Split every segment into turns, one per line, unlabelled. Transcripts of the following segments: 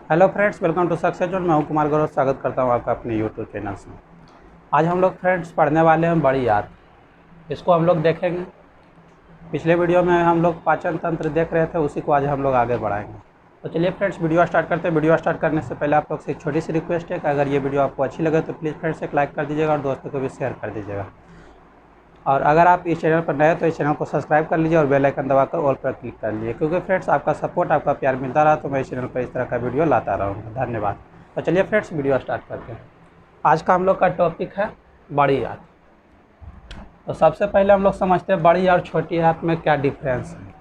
Hello friends, welcome to success zone. मैं हूं कुमार गौरव, स्वागत करता हूं आपका अपने यूट्यूब चैनल में। आज हम लोग फ्रेंड्स पढ़ने वाले हैं बड़ी याद। इसको हम लोग देखेंगे। पिछले वीडियो में हम लोग पाचन तंत्र देख रहे थे, उसी को आज हम लोग आगे बढ़ाएंगे। तो चलिए फ्रेंड्स वीडियो स्टार्ट करते हैं। वीडियो स्टार्ट करने से पहले आप लोग से एक छोटी सी रिक्वेस्ट है कि अगर ये वीडियो आपको अच्छी लगे तो प्लीज़ फ्रेंड्स एक लाइक कर दीजिएगा और दोस्तों को भी शेयर कर दीजिएगा। और अगर आप इस चैनल पर नए हैं तो इस चैनल को सब्सक्राइब कर लीजिए और बेल आइकन दबाकर ऑल पर क्लिक कर लीजिए, क्योंकि फ्रेंड्स आपका सपोर्ट, आपका प्यार मिलता रहा तो मैं इस चैनल पर इस तरह का वीडियो लाता रहूँगा। धन्यवाद। तो चलिए फ्रेंड्स वीडियो स्टार्ट करते हैं। आज का हम लोग का टॉपिक है बड़ी याद। तो सबसे पहले हम लोग समझते हैं बड़ी और छोटी याद में क्या डिफरेंस है।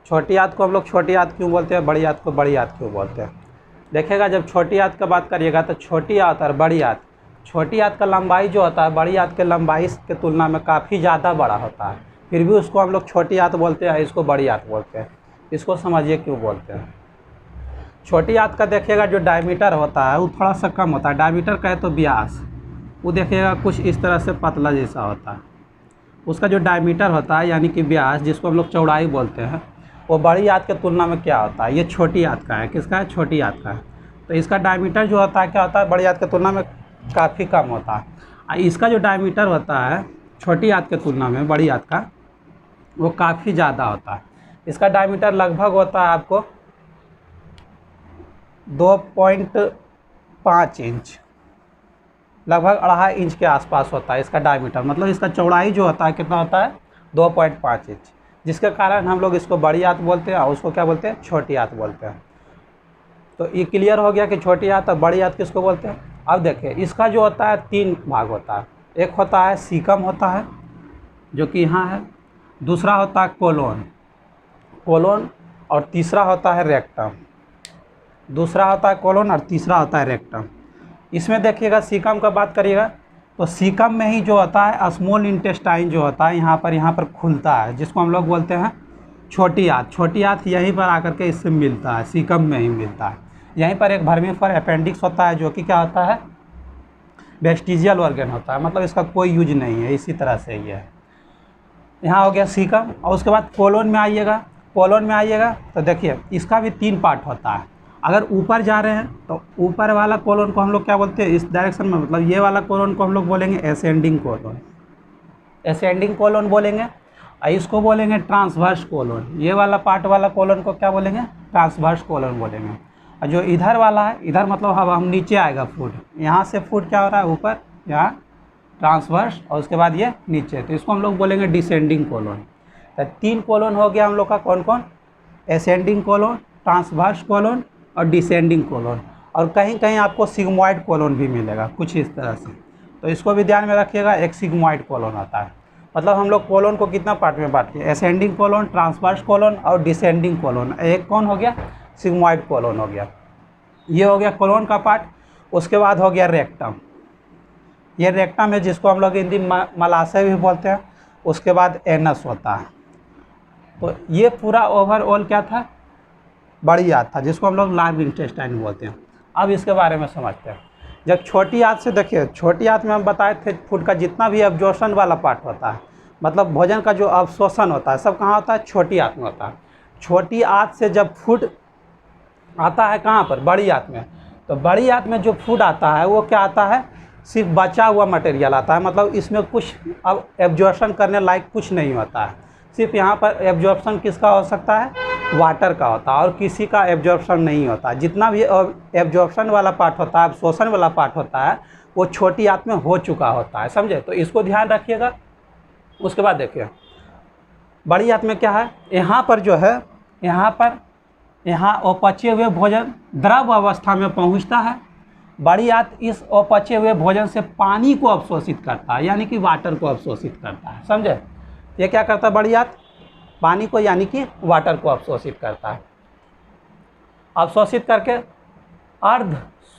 छोटी याद को हम लोग छोटी याद क्यों बोलते हैं, बड़ी याद को बड़ी याद क्यों बोलते हैं। देखिएगा, जब छोटी याद का बात करिएगा तो छोटी याद और बड़ी याद, छोटी याद का लंबाई जो होता है बड़ी याद के लंबाई के तुलना में काफ़ी ज़्यादा बड़ा होता है, फिर भी उसको हम लोग छोटी याद बोलते हैं, इसको बड़ी याद बोलते हैं। इसको समझिए क्यों बोलते हैं। छोटी याद का देखिएगा जो डायमीटर होता है वो थोड़ा सा कम होता है। डायमीटर कहे तो व्यास, वो देखिएगा कुछ इस तरह से पतला जैसा होता है। उसका जो डायमीटर होता है यानी कि व्यास, जिसको हम लोग चौड़ाई बोलते हैं, वो बड़ी याद के तुलना में क्या होता है, ये छोटी याद का है। किसका है? छोटी याद का है। तो इसका डायमीटर जो होता है क्या होता है, बड़ी याद के तुलना में काफ़ी कम होता है। इसका जो डायमीटर होता है छोटी याद के तुलना में बड़ी याद का, वो काफ़ी ज़्यादा होता है। इसका डायमीटर लगभग होता है आपको 2.5 इंच, लगभग 2.5 इंच के आसपास होता है इसका डायमीटर। मतलब इसका चौड़ाई जो होता है कितना होता है? 2.5 इंच, जिसके कारण हम लोग इसको बड़ी याद बोलते हैं और उसको क्या बोलते हैं? छोटी याद बोलते हैं। तो ये क्लियर हो गया कि छोटी याद और बड़ी याद किसको बोलते हैं। अब देखिए, इसका जो होता है 3 भाग होता है। एक होता है सीकम होता है, जो कि यहाँ है। दूसरा होता है कोलोन, और तीसरा होता है रेक्टम। दूसरा होता है कोलोन और तीसरा होता है रेक्टम। इसमें देखिएगा, सीकम का बात करिएगा तो सीकम में ही जो होता है स्मॉल इंटेस्टाइन जो होता है यहाँ पर खुलता है, जिसको हम लोग बोलते हैं छोटी याद। छोटी याद यहीं पर आकर के इससे मिलता है, सीकम में ही मिलता है। यहीं पर एक वर्मीफर अपेंडिक्स होता है, जो कि क्या होता है? वेस्टिजियल ऑर्गन होता है। मतलब इसका कोई यूज नहीं है, इसी तरह से ही है। यहाँ हो गया सीकम। और उसके बाद कोलोन में आइएगा। कोलोन में आइएगा तो देखिए, इसका भी 3 पार्ट होता है। अगर ऊपर जा रहे हैं तो ऊपर वाला कोलोन को हम लोग क्या बोलते हैं, इस डायरेक्शन में, मतलब ये वाला कोलोन को हम लोग बोलेंगे असेंडिंग कोलोन। असेंडिंग कोलोन बोलेंगे। और इसको बोलेंगे ट्रांसवर्स कोलोन। ये वाला पार्ट वाला कोलोन को क्या बोलेंगे? ट्रांसवर्स कोलोन बोलेंगे। और जो इधर वाला है, इधर मतलब अब हम नीचे आएगा फूड, यहाँ से फूड क्या हो रहा है ऊपर, यहाँ ट्रांसवर्स, और उसके बाद ये नीचे, तो इसको हम लोग बोलेंगे डिसेंडिंग कोलोन। तो 3 कोलोन हो गया हम लोग का। कौन कौन? असेंडिंग कोलोन, ट्रांसवर्स कोलोन और डिसेंडिंग कोलोन। और कहीं कहीं आपको सिग्मॉइड कोलोन भी मिलेगा, कुछ इस तरह से। तो इसको भी ध्यान में रखिएगा, एक सिग्मॉइड कोलोन आता है। मतलब हम लोग कोलोन को कितना पार्ट में बांटते हैं? असेंडिंग कोलोन, ट्रांसवर्स कोलोन और डिसेंडिंग कोलोन। एक कौन हो गया? सिग्मॉइड कोलोन हो गया। ये हो गया कोलोन का पार्ट। उसके बाद हो गया रेक्टम। ये रेक्टम है, जिसको हम लोग हिंदी मलाशय भी बोलते हैं। उसके बाद एनस होता है। तो ये पूरा ओवरऑल क्या था? बड़ी याद था, जिसको हम लोग लार्ज इंटेस्टाइन बोलते हैं। अब इसके बारे में समझते हैं। जब छोटी याद से देखिए, छोटी याद में हम बताए थे फूड का जितना भी अब्जॉर्प्शन वाला पार्ट होता है, मतलब भोजन का जो अवशोषण होता है, सब कहाँ होता है? छोटी याद में होता है। छोटी याद से जब फूड आता है कहाँ पर? बड़ी याद में। तो बड़ी याद में जो फूड आता है वो क्या आता है? सिर्फ बचा हुआ मटेरियल आता है। मतलब इसमें कुछ अब एब्जॉर्प्शन करने लायक कुछ नहीं होता है। सिर्फ यहाँ पर एब्जॉर्प्शन किसका हो सकता है? वाटर का होता है, और किसी का एब्जॉर्प्शन नहीं होता। जितना भी एब्जॉर्प्शन वाला पार्ट होता है, अवशोषण वाला पार्ट होता है, वो छोटी याद में हो चुका होता है। समझे? तो इसको ध्यान रखिएगा। उसके बाद देखिए, बड़ी याद में क्या है? यहाँ पर जो है, यहाँ अपचे हुए भोजन द्रव अवस्था में पहुँचता है। बड़ी याद इस अपचे हुए भोजन से पानी को अवशोषित करता है, यानी कि वाटर को अवशोषित करता है। समझे? ये क्या करता है बड़ी याद? पानी को यानी कि वाटर को अवशोषित करता है। अवशोषित करके अर्ध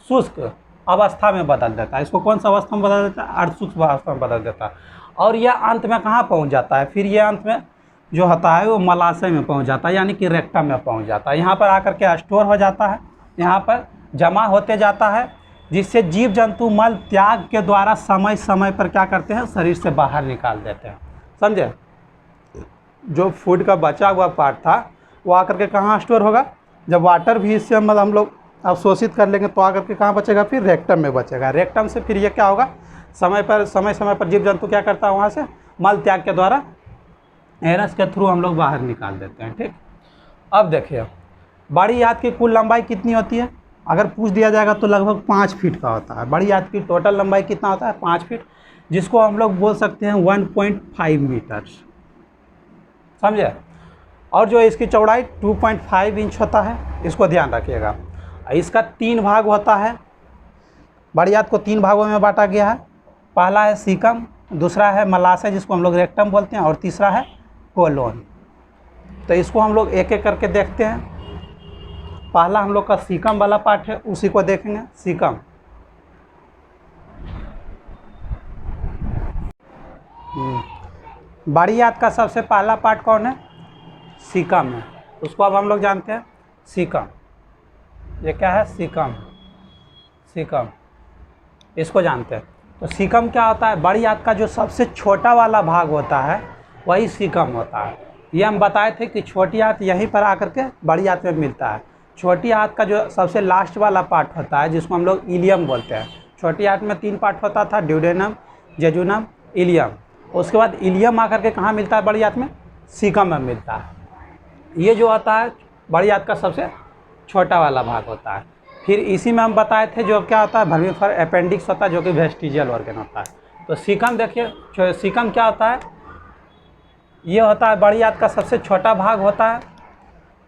शुष्क अवस्था में बदल देता है। इसको कौन सा अवस्था में बदल देता है? अर्ध शुष्क अवस्था में बदल देता है। और यह अंत में कहाँ पहुँच जाता है? फिर यह अंत में जो होता है वो मलाशय में पहुँच जाता है, यानी कि रेक्टम में पहुँच जाता है। यहाँ पर आकर के स्टोर हो जाता है, यहाँ पर जमा होते जाता है, जिससे जीव जंतु मल त्याग के द्वारा समय समय पर क्या करते हैं? शरीर से बाहर निकाल देते हैं। समझे? जो फूड का बचा हुआ पार्ट था वो आकर के कहाँ स्टोर होगा? जब वाटर भी इससे मतलब हम लोग अवशोषित कर लेंगे तो आकर के कहाँ बचेगा, फिर रेक्टम में बचेगा। रेक्टम से फिर ये क्या होगा, समय समय पर जीव जंतु क्या करता है, वहाँ से मल त्याग के द्वारा एनस के थ्रू हम लोग बाहर निकाल देते हैं। ठीक, अब देखिए बड़ी आंत की कुल लंबाई कितनी होती है, अगर पूछ दिया जाएगा तो लगभग 5 फीट का होता है। बड़ी आंत की टोटल लंबाई कितना होता है, 5 फीट, जिसको हम लोग बोल सकते हैं 1.5 मीटर, समझे। और जो इसकी चौड़ाई 2.5 इंच होता है, इसको ध्यान रखिएगा। इसका 3 भाग होता है, बड़ी आंत को 3 भागों में बांटा गया है। पहला है सीकम, दूसरा है मलाशय जिसको हम लोग रेक्टम बोलते हैं, और तीसरा है कोलोन। तो इसको हम लोग एक एक करके देखते हैं। पहला हम लोग का सीकम वाला पार्ट है, उसी को देखेंगे। सीकम, बड़ी आंत का सबसे पहला पार्ट कौन है, सीकम है। उसको अब हम लोग जानते हैं सीकम, ये क्या है, सीकम, सीकम, इसको जानते हैं। तो सीकम क्या होता है, बड़ी आंत का जो सबसे छोटा वाला भाग होता है वही सीकम होता है। ये हम बताए थे कि छोटी आंत यहीं पर आकर के बड़ी आंत में मिलता है। छोटी आंत का जो सबसे लास्ट वाला पार्ट होता है, जिसको हम लोग इलियम बोलते हैं। छोटी आंत में 3 पार्ट होता था, ड्यूडेनम, जेजुनम, इलियम। उसके बाद इलियम आकर के कहाँ मिलता है, बड़ी आंत में, सीकम में मिलता है। ये जो होता है बड़ी आंत का सबसे छोटा वाला भाग होता है। फिर इसी में हम बताए थे जो क्या होता है, वर्मिफर अपेंडिक्स होता है, जो कि वेस्टिजियल ऑर्गन होता है। तो सीकम देखिए, सीकम क्या होता है, ये होता है बड़ी आंत का सबसे छोटा भाग होता है,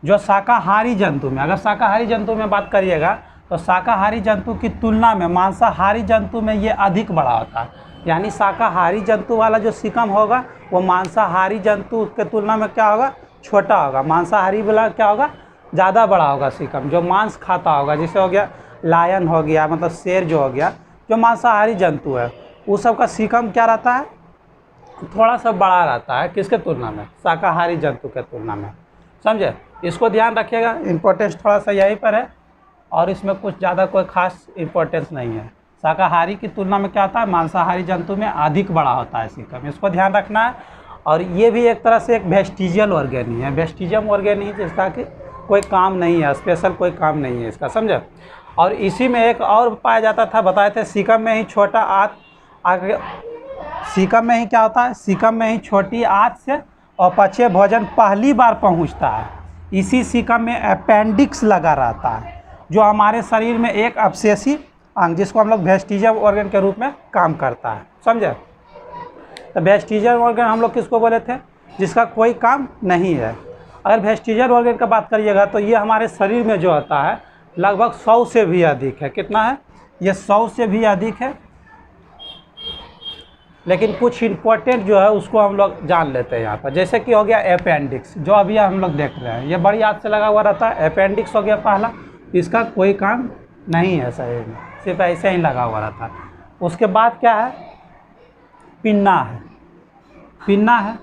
जो शाकाहारी जंतु में, अगर शाकाहारी जंतु में बात करिएगा तो शाकाहारी जंतु की तुलना में मांसाहारी जंतु में ये अधिक बड़ा होता है। यानी शाकाहारी जंतु वाला जो सीकम होगा वो मांसाहारी जंतु के तुलना में क्या होगा, छोटा होगा। मांसाहारी वाला क्या होगा, ज़्यादा बड़ा होगा सीकम, जो मांस खाता होगा। जैसे हो गया लायन हो गया, मतलब शेर जो हो गया, जो मांसाहारी जंतु है, उस सब का सीकम क्या रहता है, थोड़ा सा बड़ा रहता है। किसके तुलना में, शाकाहारी जंतु के तुलना में, समझे। इसको ध्यान रखिएगा, इम्पोर्टेंस थोड़ा सा यहीं पर है, और इसमें कुछ ज़्यादा कोई खास इम्पोर्टेंस नहीं है। शाकाहारी की तुलना में क्या होता है, मांसाहारी जंतु में अधिक बड़ा होता है सीकम, इसको ध्यान रखना है। और ये भी एक तरह से एक वेस्टिजियल ऑर्गन ही है, वेस्टिजियम ऑर्गन ही, जिसका कि कोई काम नहीं है, स्पेशल कोई काम नहीं है इसका, समझे। और इसी में एक और पाया जाता था, बताए थे, सीकम में ही छोटा आंत आगे, सीकम में ही क्या होता है, सीकम में ही छोटी आंत से अपचय भोजन पहली बार पहुंचता है। इसी सीकम में अपेंडिक्स लगा रहता है, जो हमारे शरीर में एक अवशेषी अंग, जिसको हम लोग वेस्टिजियल ऑर्गन के रूप में काम करता है, समझे। तो वेस्टिजियल ऑर्गन हम लोग किसको बोले थे, जिसका कोई काम नहीं है। अगर वेस्टिजियल ऑर्गन का बात करिएगा तो ये हमारे शरीर में जो होता है लगभग 100 से भी अधिक है। कितना है, ये 100 से भी अधिक है। लेकिन कुछ इम्पोर्टेंट जो है उसको हम लोग जान लेते हैं यहाँ पर। जैसे कि हो गया अपेंडिक्स, जो अभी हम लोग देख रहे हैं, ये बड़ी आंत से लगा हुआ रहता है। अपेंडिक्स हो गया पहला, इसका कोई काम नहीं है शरीर में, सिर्फ ऐसे ही लगा हुआ रहता है। उसके बाद क्या है, पिन्ना है, पिन्ना है,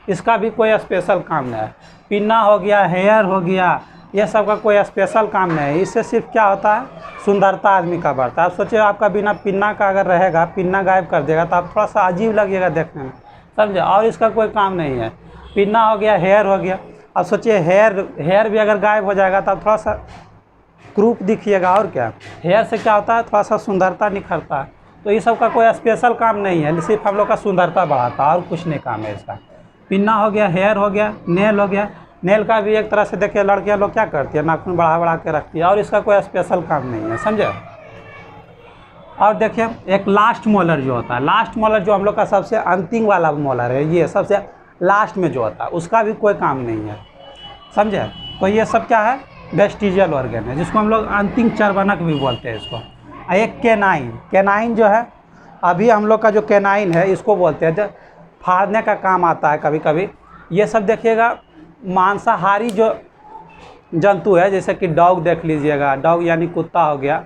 इसका भी कोई स्पेशल काम नहीं है। पिन्ना हो गया, हेयर हो गया, ये सब का कोई स्पेशल काम नहीं है। इससे सिर्फ क्या होता है, सुंदरता आदमी का बढ़ता है। आप सोचिए, आपका बिना पिन्ना का अगर रहेगा, पिन्ना गायब कर देगा तो आप थोड़ा सा अजीब लगेगा देखने में, समझे। और इसका कोई काम नहीं है। पिन्ना हो गया, हेयर हो गया। अब सोचिए हेयर भी अगर गायब हो जाएगा तो आप थोड़ा सा क्रूप दिखिएगा। और क्या, हेयर से क्या होता है, थोड़ा सा सुंदरता निखरता है। तो ये सब का कोई स्पेशल काम नहीं है, सिर्फ हम लोग का सुंदरता बढ़ाता है, और कुछ नहीं काम है इसका। पिन्ना हो गया, हेयर हो गया, नेल हो गया। नेल का भी एक तरह से देखिए, लड़कियां लोग क्या करती है, नाखून बढ़ा के रखती है, और इसका कोई स्पेशल काम नहीं है, समझे। और देखिए एक लास्ट मोलर जो होता है, लास्ट मोलर जो हम लोग का सबसे अंतिम वाला मोलर है, ये सबसे लास्ट में जो होता है, उसका भी कोई काम नहीं है, समझे। तो ये सब क्या है, वेस्टिजियल ऑर्गन है, जिसको हम लोग अंतिम चर्वनक भी बोलते हैं इसको। एक कैनाइन, कैनाइन जो है, अभी हम लोग का जो कैनाइन है इसको बोलते हैं, जो फाड़ने का काम आता है कभी कभी। ये सब देखिएगा मांसाहारी जो जंतु है, जैसे कि डॉग देख लीजिएगा, डॉग यानी कुत्ता हो गया,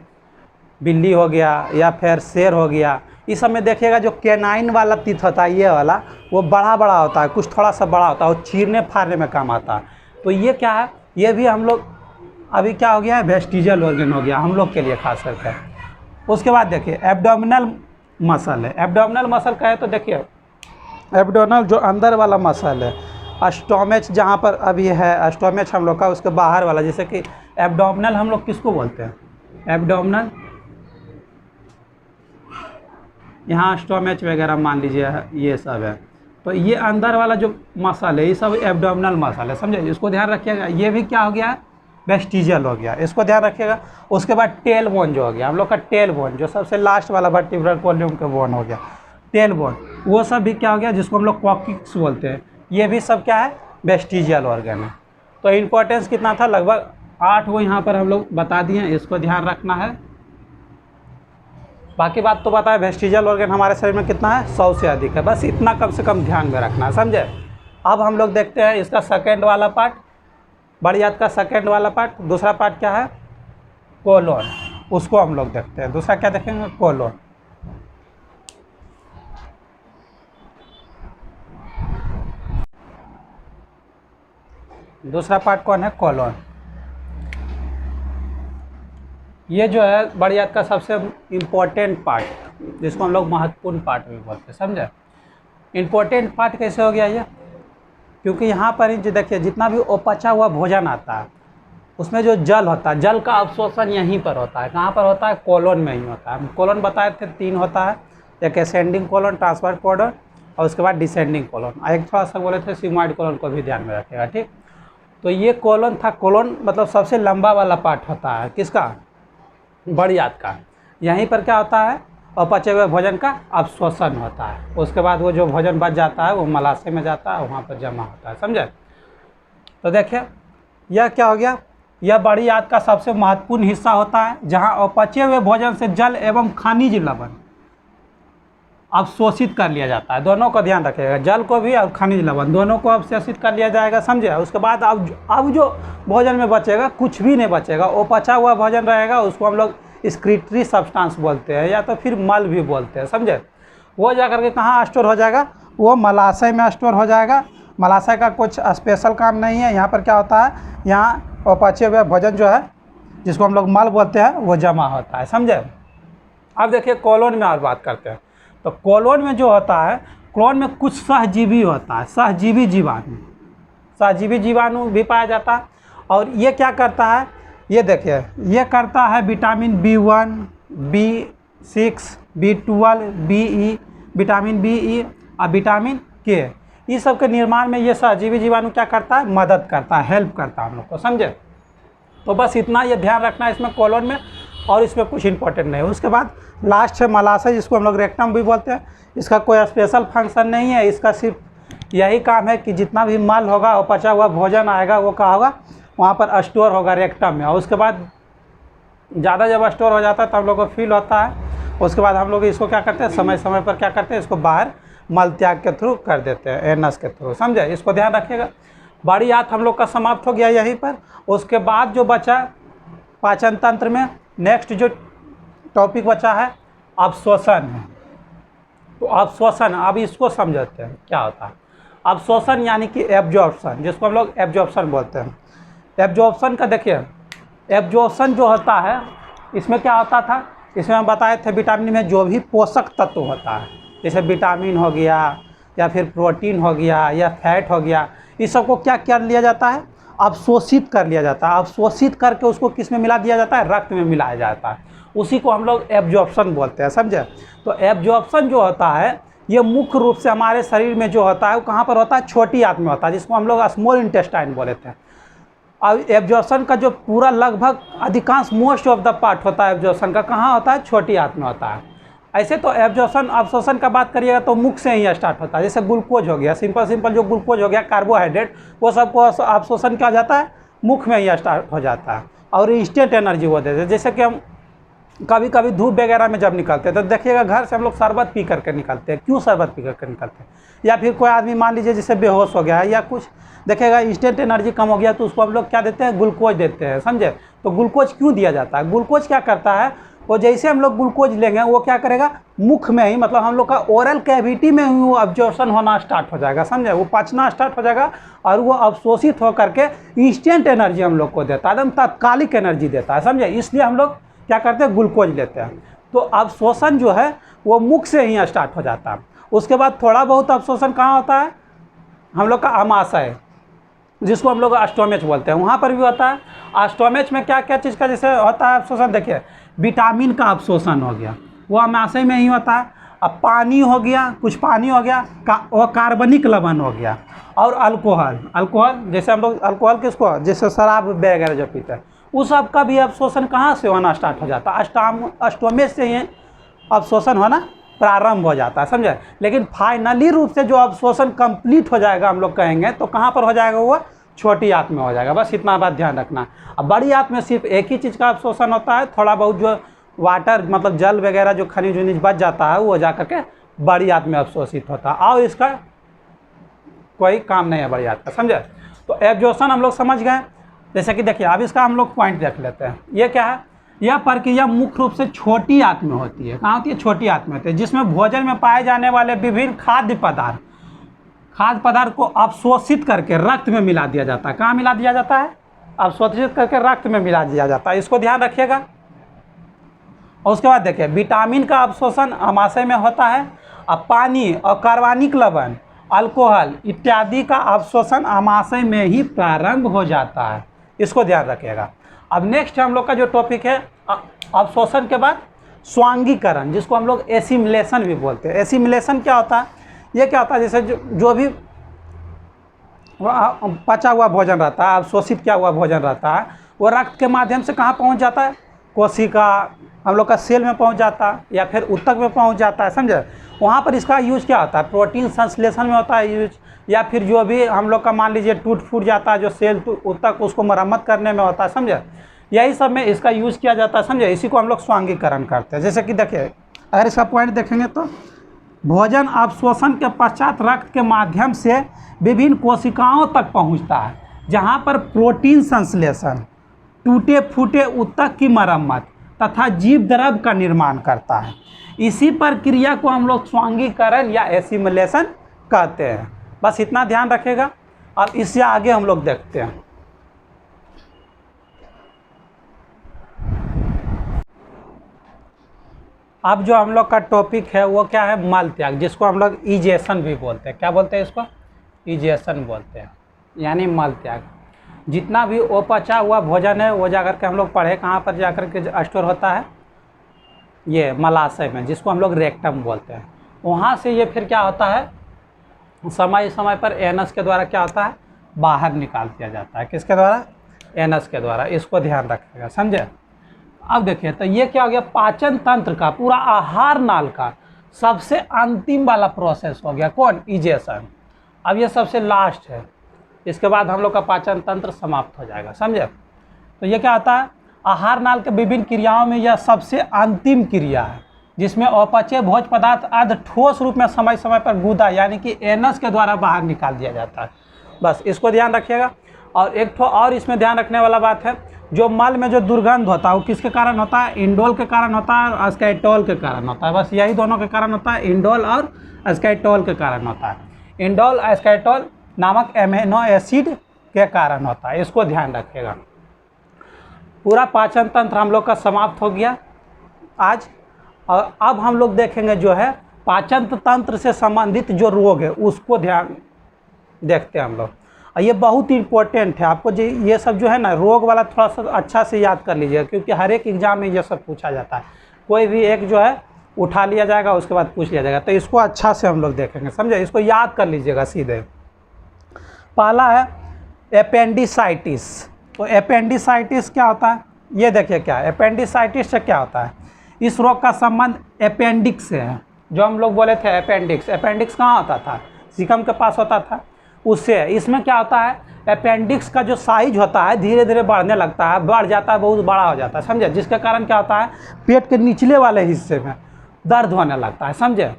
बिल्ली हो गया, या फिर शेर हो गया। इस सब में देखिएगा जो कैनाइन वाला तीत होता है, ये वाला, वो बड़ा बड़ा होता है, कुछ थोड़ा सा बड़ा होता है, वो चीरने फाड़ने में काम आता है। तो ये क्या है, ये भी हम लोग अभी क्या हो गया है, वेस्टिजियल ऑर्गन हो गया हम लोग के लिए खास करके। उसके बाद देखिए एब्डोमिनल मसल है। एब्डोमिनल मसल का है तो देखिए, एब्डोमिनल जो अंदर वाला मसल है, स्टोमच जहाँ पर अभी है, स्टोमच हम लोग का, उसके बाहर वाला, जैसे कि एब्डोमिनल हम लोग किसको बोलते हैं, एब्डोमिनल, यहाँ स्टोमच वगैरह मान लीजिए ये सब है। तो ये अंदर वाला जो मसल है ये सब एब्डोमिनल मसल है, समझे, इसको ध्यान रखिएगा। ये भी क्या हो गया है, वेस्टिजियल हो गया, इसको ध्यान रखिएगा। उसके बाद टेल बोन जो हो गया हम लोग का, टेल बोन जो सबसे लास्ट वाला वर्टिब्रल कॉलम का बोन हो गया, टेल बोन, वो सब भी क्या हो गया, जिसको हम लोग कॉक्सिक्स बोलते हैं, ये भी सब क्या है, वेस्टिजियल ऑर्गन है। तो इम्पोर्टेंस कितना था, लगभग 8 वो यहाँ पर हम लोग बता दिए, इसको ध्यान रखना है। बाकी बात तो पता है, वेस्टिजियल ऑर्गन हमारे शरीर में कितना है, 100 से अधिक है, बस इतना कम से कम ध्यान में रखना है, समझे। अब हम लोग देखते हैं इसका सेकेंड वाला पार्ट, बड़ी आंत का सेकेंड वाला पार्ट। दूसरा पार्ट क्या है, कोलोन, उसको हम लोग देखते हैं। दूसरा क्या देखेंगे, कोलोन। दूसरा पार्ट कौन है, कोलोन। ये जो है बड़ी आंत का सबसे इम्पोर्टेंट पार्ट, जिसको हम लोग महत्वपूर्ण पार्ट भी बोलते हैं, समझे। इम्पोर्टेंट पार्ट कैसे हो गया ये, क्योंकि यहाँ पर ही जो देखिए जितना भी उपचा हुआ भोजन आता है उसमें जो जल होता है, जल का अवशोषण यहीं पर होता है। कहाँ पर होता है, कोलोन में ही होता है। कोलोन बताए थे 3 होता है, एक असेंडिंग कोलोन, ट्रांसवर्स कोलोन, और उसके बाद डिसेंडिंग कोलोन। एक थोड़ा सा बोले थे सिग्मॉइड कोलोन को भी ध्यान में रखेगा, ठीक। तो ये कोलोन था, कोलोन मतलब सबसे लंबा वाला पार्ट होता है किसका, बड़ी आंत का। यहीं पर क्या होता है, अपचे हुए भोजन का अवशोषण होता है। उसके बाद वो जो भोजन बच जाता है वो मलाशय में जाता है, वहाँ पर जमा होता है, समझे। तो देखिए यह क्या हो गया, यह बड़ी आंत का सबसे महत्वपूर्ण हिस्सा होता है, जहाँ अपचे हुए भोजन से जल एवं खनिज लवण अवशोषित कर लिया जाता है। दोनों का ध्यान रखिएगा, जल को भी और खनिज लवण दोनों को अवशोषित कर लिया जाएगा, समझे। उसके बाद अब जो भोजन में बचेगा कुछ भी नहीं बचेगा, वो पचा हुआ भोजन रहेगा, उसको हम लोग एक्सक्रीटरी सब्सटेंस बोलते हैं, या तो फिर मल भी बोलते हैं, समझे। वो जा करके कहाँ स्टोर हो जाएगा, वो मलाशय में स्टोर हो जाएगा। मलाशय का कुछ स्पेशल काम नहीं है, यहाँ पर क्या होता है, यहाँ अपचे हुए भोजन जो है जिसको हम लोग मल बोलते हैं वो जमा होता है, समझे। अब देखिए कोलोन में और बात करते हैं। तो कोलोन में जो होता है, कोलोन में कुछ सहजीवी होता है, सहजीवी जीवाणु, सहजीवी जीवाणु भी पाया जाता है। और ये क्या करता है, ये देखिए ये करता है vitamin B1, B6, B12, BE, vitamin BE और विटामिन K, इस सब के निर्माण में ये सहजीवी जीवाणु क्या करता है, मदद करता है, हेल्प करता है हम लोग को, समझे। तो बस इतना ये ध्यान रखना है इसमें कोलोन में, और इसमें कुछ इंपॉर्टेंट नहीं है। उसके बाद लास्ट है मलाशय, जिसको हम लोग रेक्टम भी बोलते हैं। इसका कोई स्पेशल फंक्शन नहीं है, इसका सिर्फ यही काम है कि जितना भी मल होगा और पचा हुआ भोजन आएगा वो क्या होगा, वहाँ पर स्टोर होगा रेक्टम में। और उसके बाद ज़्यादा जब स्टोर हो जाता है तो हम लोग को फील होता है। उसके बाद हम लोग इसको क्या करते हैं, समय समय पर क्या करते हैं, इसको बाहर मल त्याग के थ्रू कर देते हैं, एनस के थ्रू, समझे। इसको ध्यान रखिएगा। बड़ी आंत हम लोग का समाप्त हो गया यहीं पर। उसके बाद जो बचा पाचन तंत्र में, नेक्स्ट जो टॉपिक बचा है अवशोषण है। तो अवशोषण, अब इसको समझते हैं क्या होता है अवशोषण, यानी कि एब्जॉर्प्शन, जिसको हम लोग एब्जॉर्प्शन बोलते हैं। एब्जॉर्प्शन का देखिए, एब्जॉर्प्शन जो होता है इसमें क्या होता था, इसमें हम बताए थे विटामिन में जो भी पोषक तत्व होता है, जैसे विटामिन हो गया या फिर प्रोटीन हो गया या फैट हो गया, इस सबको क्या कर लिया जाता है, अवशोषित कर लिया जाता है। अवशोषित करके उसको किस में मिला दिया जाता है, रक्त में मिलाया जाता है। उसी को हम लोग एब्जॉर्प्शन बोलते हैं, समझे। तो एब्जॉर्प्शन जो होता है ये मुख्य रूप से हमारे शरीर में जो होता है वो कहाँ पर होता है, छोटी आंत में होता है, जिसको हम लोग स्मॉल इंटेस्टाइन बोले थे। अब एब्जॉर्प्शन का जो पूरा लगभग अधिकांश मोस्ट ऑफ द पार्ट होता है एब्जॉर्प्शन का, कहाँ होता है, छोटी आंत में होता है। ऐसे तो एब्जॉर्प्शन अवशोषण का बात करिएगा तो मुख से ही स्टार्ट होता है। जैसे ग्लूकोज हो गया, सिंपल जो ग्लूकोज हो गया, कार्बोहाइड्रेट, वो सबको अवशोषण क्या हो जाता है, मुख में ही स्टार्ट हो जाता है। और इंस्टेंट एनर्जी वो देते हैं। जैसे कि हम कभी कभी धूप वगैरह में जब निकलते हैं तो देखिएगा घर से हम लोग शरबत पी करके निकलते हैं। क्यों शरबत पी करके निकलते हैं, या फिर कोई आदमी मान लीजिए जैसे बेहोश हो गया है या कुछ, देखिएगा इंस्टेंट एनर्जी कम हो गया तो उसको हम लोग क्या देते हैं, ग्लूकोज देते हैं, समझे। तो ग्लूकोज क्यों दिया जाता है, ग्लूकोज क्या करता है, वो जैसे हम लोग ग्लूकोज लेंगे वो क्या करेगा, मुख में ही, मतलब हम लोग का ओरल कैविटी में ही वो अब्जॉर्प्शन होना स्टार्ट हो जाएगा, समझे। वो पचना स्टार्ट हो जाएगा और वो अवशोषित हो करके इंस्टेंट एनर्जी हम लोग को देता है, एकदम तात्कालिक एनर्जी देता है, समझे। इसलिए हम लोग क्या करते हैं, ग्लूकोज लेते हैं। तो अवशोषण जो है वो मुख से ही स्टार्ट हो जाता है। उसके बाद थोड़ा बहुत अवशोषण कहाँ होता है, हम लोग का आमाशय, जिसको हम लोग स्टोमेच बोलते हैं, वहाँ पर भी होता है। स्टोमेच में क्या क्या चीज़ का जैसे होता है अवशोषण, देखिए विटामिन का अवशोषण हो गया, वो आमाशय में ही होता है। अब पानी हो गया, कुछ पानी हो गया, वो कार्बनिक लवण हो गया, और अल्कोहल जैसे हम लोग अल्कोहल किसको, जैसे शराब वगैरह जो पीते हैं, उस सब का भी अवशोषण कहाँ से होना स्टार्ट हो जाता है, स्टोमेच से ही अवशोषण होना प्रारंभ हो जाता है, समझे। लेकिन फाइनली रूप से जो अवशोषण कंप्लीट हो जाएगा हम लोग कहेंगे तो कहाँ पर हो जाएगा, वो छोटी आंत में हो जाएगा। बस इतना बात ध्यान रखना। अब बड़ी आंत में सिर्फ एक ही चीज़ का अवशोषण होता है, थोड़ा बहुत जो वाटर मतलब जल वगैरह जो खनिज उनिज बच जाता है वो जा करके बड़ी आंत में अवशोषित होता है, और इसका कोई काम नहीं है बड़ी आंत का, समझे। तो एब्जॉर्प्शन हम लोग समझ गए। जैसे कि देखिए अब इसका हम लोग पॉइंट देख लेते हैं। ये क्या है, यह प्रक्रिया मुख्य रूप से छोटी आंत में होती है। कहाँ होती है, छोटी आंत में होती है, जिसमें भोजन में पाए जाने वाले विभिन्न खाद्य पदार्थ को अवशोषित करके रक्त में मिला दिया जाता है। कहाँ मिला दिया जाता है, अवशोषित करके रक्त में मिला दिया जाता है, इसको ध्यान रखिएगा। और उसके बाद देखिए विटामिन का अवशोषण आमाशय में होता है। अब पानी और कार्बनिक लवण, अल्कोहल इत्यादि का अवशोषण आमाशय में ही प्रारंभ हो जाता है, इसको ध्यान रखिएगा। अब नेक्स्ट हम लोग का जो टॉपिक है अवशोषण के बाद स्वांगीकरण, जिसको हम लोग एसिमिलेशन भी बोलते हैं। एसिमिलेशन क्या होता है, ये क्या होता है, जैसे जो भी पचा हुआ भोजन रहता है, अवशोषित किया हुआ भोजन रहता है, वो रक्त के माध्यम से कहाँ पहुँच जाता है, कोशिका हम लोग का सेल में पहुँच जाता है, या फिर ऊतक में पहुँच जाता है, समझे। वहाँ पर इसका यूज़ क्या होता है, प्रोटीन संश्लेषण में होता है यूज, या फिर जो भी हम लोग का मान लीजिए टूट फूट जाता है जो सेल ऊतक, उसको मरम्मत करने में होता है, समझे। यही सब में इसका यूज़ किया जाता है, समझे। इसी को हम लोग स्वांगीकरण करते हैं। जैसे कि देखिए अगर इसका पॉइंट देखेंगे तो भोजन अवशोषण के पश्चात रक्त के माध्यम से विभिन्न कोशिकाओं तक पहुंचता है, जहां पर प्रोटीन संश्लेषण, टूटे फूटे ऊतक की मरम्मत तथा जीव द्रव्य का निर्माण करता है। इसी प्रक्रिया को हम लोग स्वांगीकरण या एसिमिलेशन कहते हैं। बस इतना ध्यान रखेगा। अब इससे आगे हम लोग देखते हैं। अब जो हम लोग का टॉपिक है वो क्या है, मल त्याग, जिसको हम लोग इजेशन भी बोलते हैं। क्या बोलते हैं इसको, इजेशन बोलते हैं, यानी मल त्याग। जितना भी अपचा हुआ भोजन है वो जाकर के हम लोग पढ़े कहाँ पर जाकर के स्टोर होता है, ये मलाशय में, जिसको हम लोग रेक्टम बोलते हैं। वहाँ से ये फिर क्या होता है, समय समय पर एनस के द्वारा क्या होता है, बाहर निकाल दिया जाता है। किसके द्वारा, एनस के द्वारा। इसको ध्यान रखिएगा, समझे। अब देखिए तो ये क्या हो गया, पाचन तंत्र का, पूरा आहार नाल का सबसे अंतिम वाला प्रोसेस हो गया, कौन, इजेशन। अब ये सबसे लास्ट है, इसके बाद हम लोग का पाचन तंत्र समाप्त हो जाएगा, समझे। तो ये क्या होता है, आहार नाल के विभिन्न क्रियाओं में यह सबसे अंतिम क्रिया है, जिसमें अपचय भोज्य पदार्थ अर्ध ठोस रूप में समय समय पर गुदा यानी कि एनस के द्वारा बाहर निकाल दिया जाता है। बस इसको ध्यान रखिएगा। और एक ठो और इसमें ध्यान रखने वाला बात है, जो मल में जो दुर्गंध होता है वो किसके कारण होता है, इंडोल के कारण होता है और एस्काइटोल के कारण होता है। बस यही दोनों के कारण होता है, इंडोल और एस्काइटोल के कारण होता है। इंडोल एस्काइटोल नामक एमिनो एसिड के कारण होता है, इसको ध्यान रखिएगा। पूरा पाचन तंत्र हम लोग का समाप्त हो गया आज। और अब हम लोग देखेंगे जो है पाचन तंत्र से संबंधित जो रोग है उसको ध्यान देखते हैं हम लोग। और ये बहुत इम्पोर्टेंट है, आपको जो ये सब जो है ना रोग वाला थोड़ा सा अच्छा से याद कर लीजिएगा, क्योंकि हर एक एग्जाम में ये सब पूछा जाता है। कोई भी एक जो है उठा लिया जाएगा, उसके बाद पूछ लिया जाएगा, तो इसको अच्छा से हम लोग देखेंगे, समझे। इसको याद कर लीजिएगा सीधे। पहला है एपेंडिसाइटिस। तो एपेंडिसाइटिस क्या होता है, ये देखिए क्या है, एपेंडिसाइटिस से क्या होता है, इस रोग का संबंध अपेंडिक्स से है। जो हम लोग बोले थे अपेंडिक्स, अपेंडिक्स कहाँ होता था, सीकम के पास होता था, उससे। इसमें क्या होता है, अपेंडिक्स का जो साइज होता है धीरे धीरे बढ़ने लगता है, बढ़ जाता है, बहुत बड़ा हो जाता है, समझे। जिसके कारण क्या होता है, पेट के निचले वाले हिस्से में दर्द होने लगता है, समझे।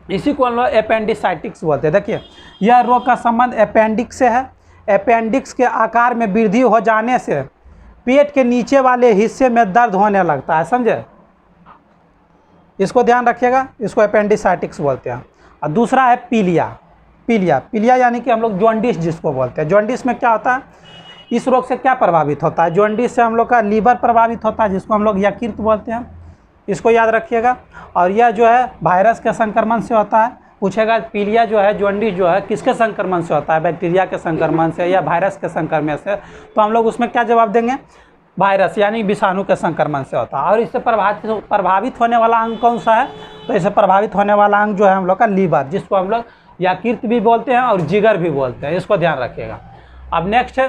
इसी को हम लोग अपेंडिसाइटिक्स बोलते हैं। देखिए यह रोग का संबंध अपेंडिक्स से है। अपेंडिक्स के आकार में वृद्धि हो जाने से पेट के नीचे वाले हिस्से में दर्द होने लगता है, समझे। इसको ध्यान रखिएगा, इसको अपेंडिसाइटिक्स बोलते हैं। और दूसरा है पीलिया यानी कि हम लोग जॉन्डिस जिसको बोलते हैं। जॉन्डिस में क्या होता है, इस रोग से क्या प्रभावित होता है, जॉन्डिस से हम लोग का लीवर प्रभावित होता है, जिसको हम लोग यकृत बोलते हैं। इसको याद रखिएगा। और यह जो है वायरस के संक्रमण से होता है, पूछेगा पीलिया जो है, जॉन्डिस जो है किसके संक्रमण से होता है, बैक्टीरिया के संक्रमण से या वायरस के संक्रमण से, तो हम लोग उसमें क्या जवाब देंगे, वायरस यानी विषाणु के संक्रमण से होता है। और इससे प्रभावित होने वाला अंग कौन सा है, तो इससे प्रभावित होने वाला अंग जो है हम लोग का लीवर, जिसको हम लोग यकृत भी बोलते हैं और जिगर भी बोलते हैं, इसको ध्यान रखिएगा। अब नेक्स्ट है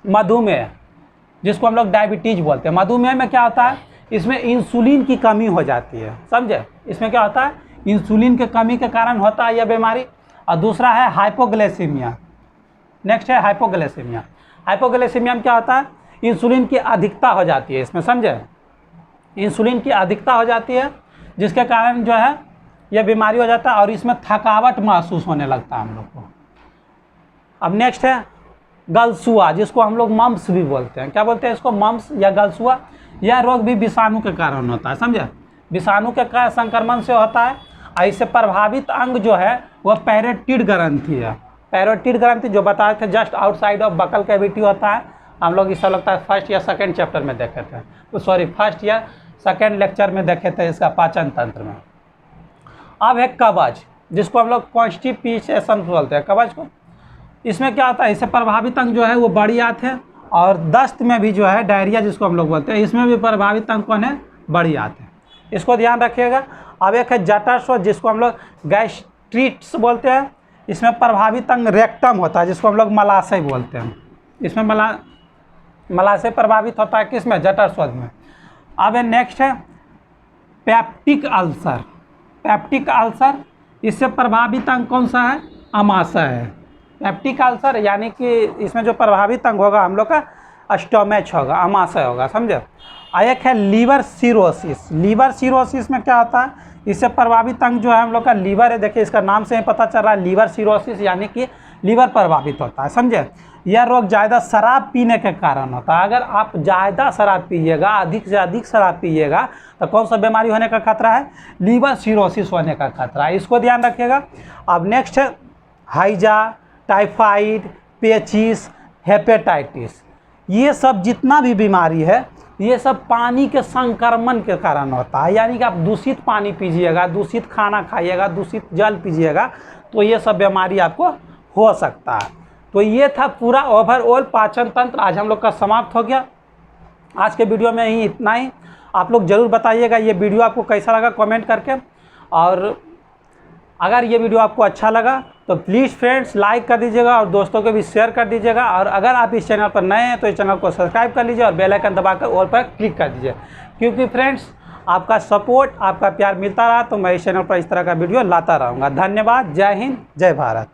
मधुमेह, जिसको हम लोग डायबिटीज बोलते हैं। मधुमेह में क्या होता है, इसमें इंसुलिन की कमी हो जाती है, समझे। इसमें क्या होता है, इंसुलिन के कमी के कारण होता है यह बीमारी। और दूसरा है हाइपोग्लाइसीमिया। नेक्स्ट है हाइपोग्लाइसीमिया। हाइपोग्लाइसीमिया में क्या होता है, इंसुलिन की अधिकता हो जाती है इसमें, समझे। इंसुलिन की अधिकता हो जाती है जिसके कारण जो है यह बीमारी हो जाता है और इसमें थकावट महसूस होने लगता है हम लोग को। अब नेक्स्ट है गलसुआ, जिसको हम लोग मम्स भी बोलते हैं। क्या बोलते हैं इसको, मम्स या गलसुआ। यह रोग भी विषाणु के कारण होता है, समझे। विषाणु के संक्रमण से होता है। इससे प्रभावित अंग जो है वह पैरोटिड ग्रंथि है। पैरोटिड ग्रंथि जो बताए थे just outside of buccal cavity होता है। हम लोग इसका लगता है फर्स्ट या सेकंड चैप्टर में देखे थे, तो सॉरी फर्स्ट या सेकंड लेक्चर में देखे थे इसका पाचन तंत्र में। अब है कब्ज, जिसको हम लोग कॉन्स्टिपेशन बोलते हैं, कब्ज को। इसमें क्या होता है, इससे प्रभावित अंग जो है वो बड़ी आंत है। और दस्त में भी जो है डायरिया जिसको हम लोग बोलते हैं, इसमें भी प्रभावित अंग कौन है, बड़ी आंत है, इसको ध्यान रखिएगा। अब एक है जठरस्व, जिसको हम लोग गैस्ट्रिटिस बोलते हैं। इसमें प्रभावित अंग रेक्टम होता है, जिसको हम लोग मलाशय बोलते हैं। इसमें मलाशय प्रभावित होता है, किसमें, जठरस्व में। अब नेक्स्ट है पेप्टिक अल्सर। पेप्टिक अल्सर, इससे प्रभावित अंग कौन सा है, अमाशय है। पेप्टिक अल्सर यानी कि इसमें जो प्रभावित अंग होगा हम लोग का स्टोमच होगा, अमाशय होगा, समझे। एक है लीवर सिरोसिस। लीवर सिरोसिस में क्या होता है, इससे प्रभावित अंग जो है हम लोग का लीवर है। देखिए इसका नाम से ही पता चल रहा है, लीवर सिरोसिस यानी कि लीवर प्रभावित होता है, समझे। यह रोग ज़्यादा शराब पीने के कारण होता है। अगर आप ज़्यादा शराब पीजिएगा, अधिक से अधिक शराब पीजिएगा, तो कौन सा बीमारी होने का खतरा है, लीवर सिरोसिस होने का खतरा है, इसको ध्यान रखिएगा। अब नेक्स्ट है हैजा, टाइफाइड, पेचिस, हेपेटाइटिस। ये सब जितना भी बीमारी है ये सब पानी के संक्रमण के कारण होता है। यानी कि आप दूषित पानी पीजिएगा, दूषित खाना खाइएगा, दूषित जल पीजिएगा, तो ये सब बीमारी आपको हो सकता है। तो ये था पूरा ओवरऑल पाचन तंत्र, आज हम लोग का समाप्त हो गया। आज के वीडियो में ही इतना ही। आप लोग ज़रूर बताइएगा ये वीडियो आपको कैसा लगा कमेंट करके। और अगर ये वीडियो आपको अच्छा लगा तो प्लीज़ फ्रेंड्स लाइक कर दीजिएगा और दोस्तों को भी शेयर कर दीजिएगा। और अगर आप इस चैनल पर नए हैं तो इस चैनल को सब्सक्राइब कर लीजिए और बेल आइकन दबाकर ऑल पर क्लिक कर दीजिए, क्योंकि फ्रेंड्स आपका सपोर्ट, आपका प्यार मिलता रहा तो मैं इस चैनल पर इस तरह का वीडियो लाता रहूँगा। धन्यवाद। जय हिंद, जय भारत।